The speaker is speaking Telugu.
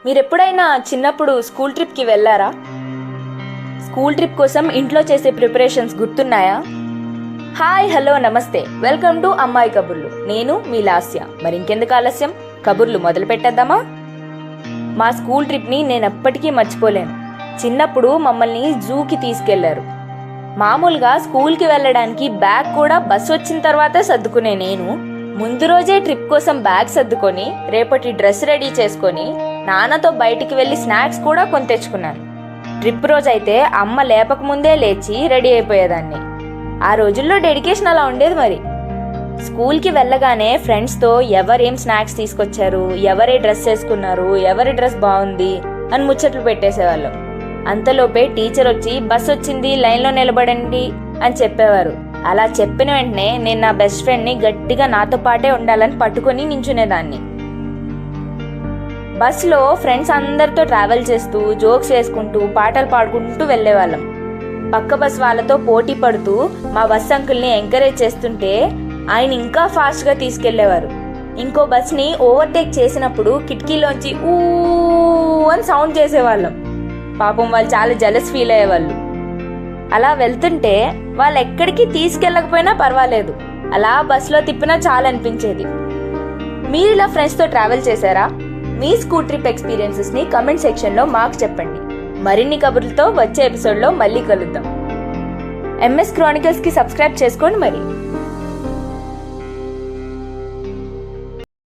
మీరెప్పుడైనా చిన్నప్పుడు స్కూల్ ట్రిప్కి వెళ్ళారా? స్కూల్ ట్రిప్ కోసం ఇంట్లో చేసే ప్రిపరేషన్స్ గుర్తున్నాయా? హాయ్, హలో, నమస్తే, వెల్కమ్ టు అమ్మాయి కబుర్లు. నేను మీ లాస్య. మరి ఇంకెందుకు ఆలస్యం, కబుర్లు మొదలు పెట్టేద్దామా? మా స్కూల్ ట్రిప్ని నేను ఎప్పటికీ మర్చిపోలేను. చిన్నప్పుడు మమ్మల్ని జూకి తీసుకెళ్లారు. మామూలుగా స్కూల్కి వెళ్ళడానికి బ్యాగ్ కూడా బస్ వచ్చిన తర్వాతే సర్దుకునే నేను ముందు రోజే ట్రిప్ కోసం బ్యాగ్ సర్దుకొని రేపటి డ్రెస్ రెడీ చేసుకొని నాన్నతో బయటికి వెళ్ళి స్నాక్స్ కూడా కొని తెచ్చుకున్నాను. ట్రిప్ రోజైతే అమ్మ లేపకముందే లేచి రెడీ అయిపోయేదాన్ని. ఆ రోజుల్లో డెడికేషన్ అలా ఉండేది. మరి స్కూల్కి వెళ్ళగానే ఫ్రెండ్స్తో ఎవరేం స్నాక్స్ తీసుకొచ్చారు, ఎవరే డ్రెస్ వేసుకున్నారు, ఎవరి డ్రెస్ బాగుంది అని ముచ్చట్లు పెట్టేసేవాళ్ళం. అంతలోపే టీచర్ వచ్చి బస్ వచ్చింది, లైన్లో నిలబడండి అని చెప్పేవారు. అలా చెప్పిన వెంటనే నేను నా బెస్ట్ ఫ్రెండ్ని గట్టిగా నాతో పాటే ఉండాలని పట్టుకొని నించునేదాన్ని. బస్లో ఫ్రెండ్స్ అందరితో ట్రావెల్ చేస్తూ జోక్స్ వేసుకుంటూ పాటలు పాడుకుంటూ వెళ్ళేవాళ్ళం. పక్క బస్ వాళ్ళతో పోటీ పడుతూ మా బస్ అంకుల్ని ఎంకరేజ్ చేస్తుంటే ఆయన ఇంకా ఫాస్ట్గా తీసుకెళ్లేవారు. ఇంకో బస్ని ఓవర్టేక్ చేసినప్పుడు కిటికీలోంచి ఊ అని సౌండ్ చేసేవాళ్ళం. పాపం వాళ్ళు చాలా జెలస్ ఫీల్ అయ్యేవాళ్ళు. అలా వెళ్తుంటే వాళ్ళు ఎక్కడికి తీసుకెళ్ళకపోయినా పర్వాలేదు, అలా బస్లో తిప్పినా చాలా అనిపించేది. మీరు ఇలా ఫ్రెండ్స్తో ట్రావెల్ చేశారా? మీ స్కూల్ ట్రిప్ ఎక్స్పీరియన్సెస్ని కమెంట్ సెక్షన్లో మాకు చెప్పండి. మరిన్ని కబుర్లతో వచ్చే ఎపిసోడ్లో మళ్ళీ కలుద్దాం. ఎంఎస్ క్రానికల్స్కి సబ్స్క్రైబ్ చేసుకోండి మరి.